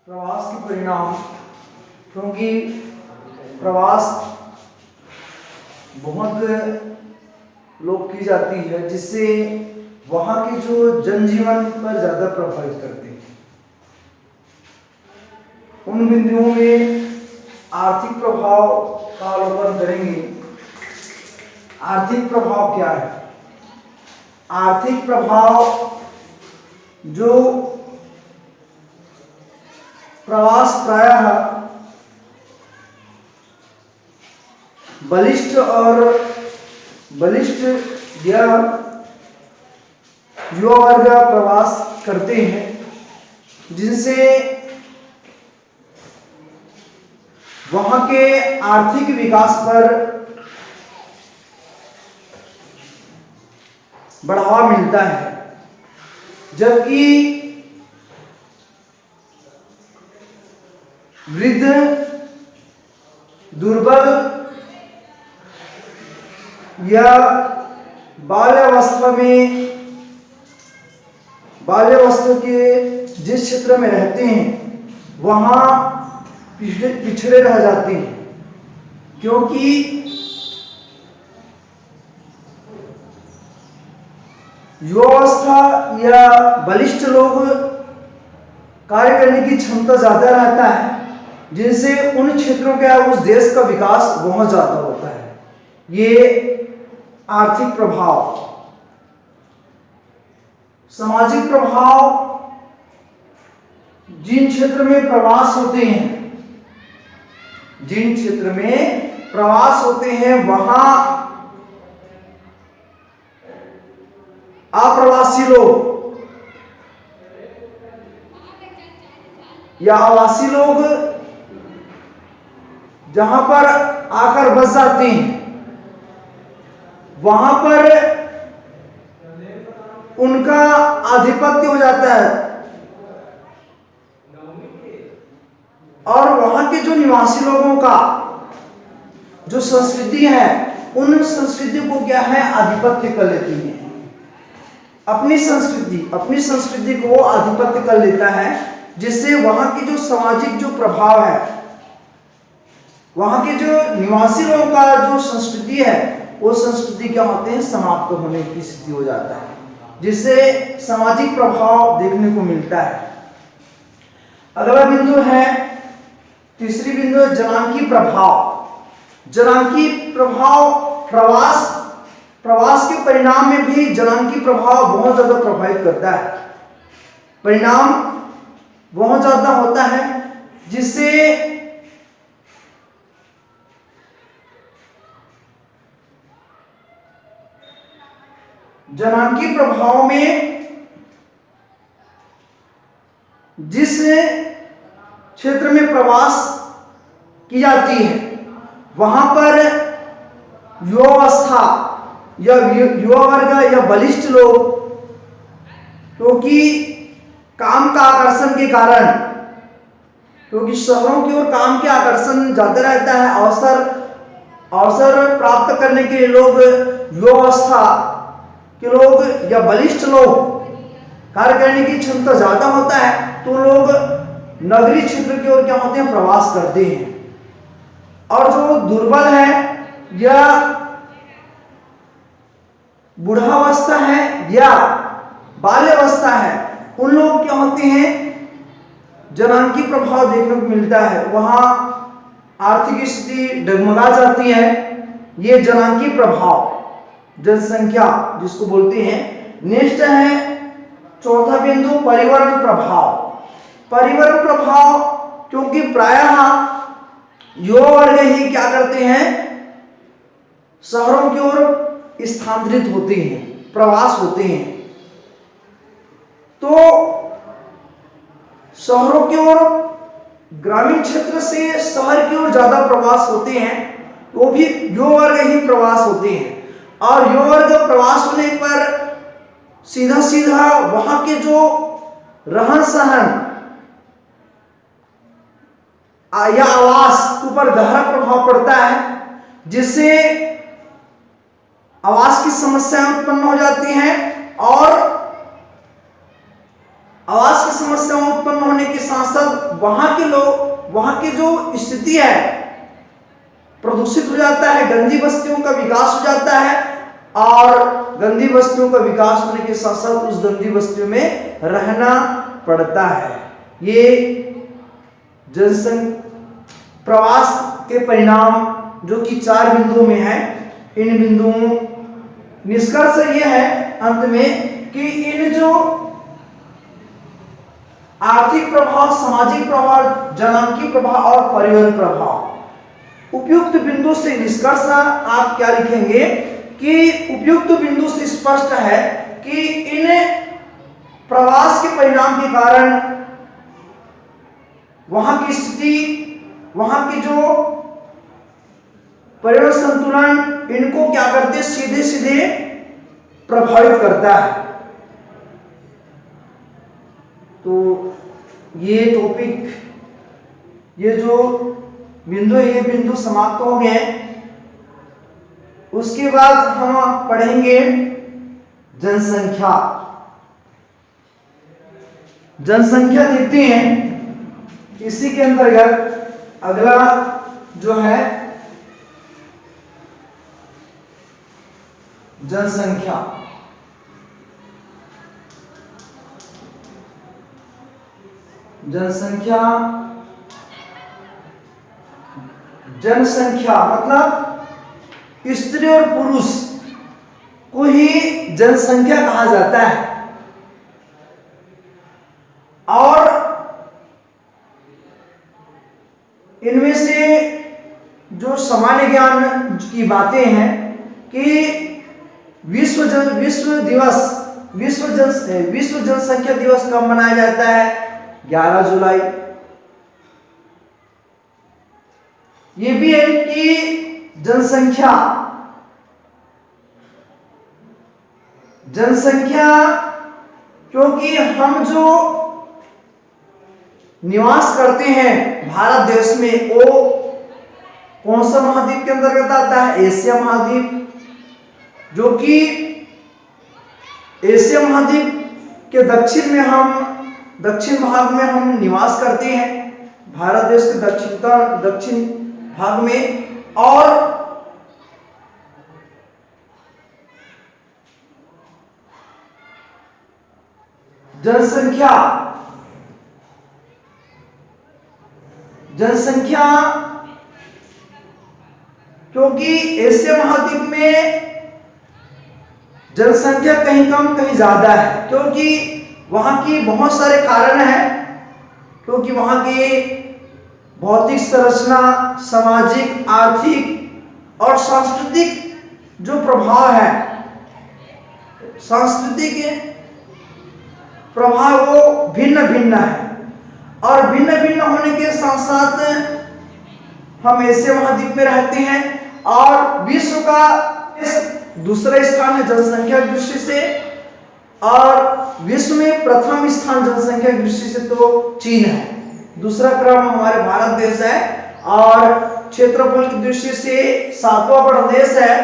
प्रवास के परिणाम, क्योंकि प्रवास बहुत लोग की जाती है जिससे वहाँ के जो जनजीवन पर ज़्यादा प्रभावित करते हैं। उन बिंदुओं में आर्थिक प्रभाव का अवलोकन करेंगे। आर्थिक प्रभाव क्या है? आर्थिक प्रभाव जो प्रवास प्रायः बलिष्ठ या युवा वर्ग प्रवास करते हैं, जिनसे वहां के आर्थिक विकास पर बढ़ावा मिलता है, जबकि वृद्ध, दुर्बल या बाल्यावस्था के जिस क्षेत्र में रहते हैं वहाँ पिछड़े रह जाते हैं, क्योंकि युवावस्था या बलिष्ठ लोग कार्य करने की क्षमता ज्यादा रहता है, जिनसे उन क्षेत्रों का उस देश का विकास बहुत ज्यादा होता है। ये आर्थिक प्रभाव। सामाजिक प्रभाव, जिन क्षेत्र में प्रवास होते हैं वहां अप्रवासी लोग या आवासी लोग जहां पर आकर बस जाते हैं, वहां पर उनका आधिपत्य हो जाता है और वहां के जो निवासी लोगों का जो संस्कृति है, उन संस्कृति को क्या है, आधिपत्य कर लेती है। अपनी संस्कृति को वो आधिपत्य कर लेता है, जिससे वहां की जो सामाजिक जो प्रभाव है, वहां के जो निवासी लोगों का जो संस्कृति है, वो संस्कृति क्या होते हैं, समाप्त होने की स्थिति हो जाता है, जिससे सामाजिक प्रभाव देखने को मिलता है। अगला बिंदु है, तीसरी बिंदु है जनांकी प्रभाव। जनांकी प्रभाव प्रवास के परिणाम में भी जनांकी प्रभाव बहुत ज्यादा प्रभावित करता है। परिणाम बहुत ज्यादा होता है, जिससे जनांकी प्रभाव में जिस क्षेत्र में प्रवास की जाती है वहां पर युवावस्था या युवा वर्ग या बलिष्ठ लोग, क्योंकि काम का आकर्षण के कारण, क्योंकि शहरों की ओर काम के आकर्षण ज्यादा रहता है, अवसर प्राप्त करने के लिए लोग, युवावस्था के लोग या बलिष्ठ लोग कार्य करने की क्षमता ज्यादा होता है, तो लोग नगरीय क्षेत्र की ओर क्या होते हैं, प्रवास करते हैं। और जो दुर्बल है या बुढ़ावस्था है या बाल्यावस्था है, उन लोग क्या होते हैं, जनांकी प्रभाव देखने को मिलता है, वहां आर्थिक स्थिति डगमगा जाती है। ये जनांकी प्रभाव, जनसंख्या जिसको बोलते हैं। नेक्स्ट है चौथा बिंदु, परिवहन प्रभाव। परिवहन प्रभाव, क्योंकि प्रायः युवा वर्ग ही क्या करते हैं, शहरों की ओर स्थानांतरित होते हैं, प्रवास होते हैं, तो शहरों की ओर, ग्रामीण क्षेत्र से शहर की ओर ज्यादा प्रवास होते हैं, वो भी युवा वर्ग ही प्रवास होते हैं। और युवा वर्ग प्रवास होने पर सीधा वहां के जो रहन सहन या आवास के ऊपर गहरा प्रभाव पड़ता है, जिससे आवास की समस्याएं उत्पन्न हो जाती हैं और आवास की समस्याएं उत्पन्न होने के साथ साथ वहां के लोग, वहां की जो स्थिति है प्रदूषित हो जाता है, गंदी बस्तियों का विकास हो जाता है, और गंदी बस्तियों का विकास होने के साथ साथ उस गंदी बस्तियों में रहना पड़ता है। ये जनसंख्या प्रवास के परिणाम जो कि 4 बिंदुओं में है। इन बिंदुओं निष्कर्ष ये है अंत में कि इन जो आर्थिक प्रभाव, सामाजिक प्रभाव, जनांकीय प्रभाव और परिवहन प्रभाव, उपयुक्त बिंदु से निष्कर्ष आप क्या लिखेंगे कि उपयुक्त बिंदु से स्पष्ट है कि इन प्रवास के परिणाम के कारण वहां की स्थिति, वहां की जो पर्यावरण संतुलन, इनको क्या करते सीधे सीधे प्रभावित करता है। तो ये टॉपिक, ये जो बिंदु है, ये बिंदु समाप्त हो गए। उसके बाद हम पढ़ेंगे जनसंख्या। जनसंख्या देखते हैं, इसी के अंतर्गत अगला जो है जनसंख्या। जनसंख्या, जनसंख्या मतलब स्त्री और पुरुष को ही जनसंख्या कहा जाता है। और इनमें से जो सामान्य ज्ञान की बातें हैं कि विश्व जनसंख्या दिवस कब मनाया जाता है? 11 जुलाई। ये भी है कि जनसंख्या क्योंकि हम जो निवास करते हैं भारत देश में, वो कौन सा महाद्वीप के अंतर्गत आता है? एशिया महाद्वीप। जो कि एशिया महाद्वीप के दक्षिण भाग में हम निवास करते हैं, भारत देश के दक्षिण भाग में। और जनसंख्या क्योंकि एशिया महाद्वीप में जनसंख्या कहीं कम कहीं ज्यादा है, क्योंकि वहां की बहुत सारे कारण हैं। क्योंकि वहां की भौतिक संरचना, सामाजिक, आर्थिक और सांस्कृतिक जो प्रभाव है, सांस्कृतिक प्रभाव वो भिन्न भिन्न है। और भिन्न भिन्न होने के साथ साथ हम एशिया महाद्वीप में रहते हैं, और विश्व का दूसरा स्थान है जनसंख्या की दृष्टि से, और विश्व में प्रथम स्थान जनसंख्या की दृष्टि से तो चीन है। दूसरा क्रम हमारे भारत देश है, और क्षेत्रफल की दृष्टि से 7वां बड़ा देश है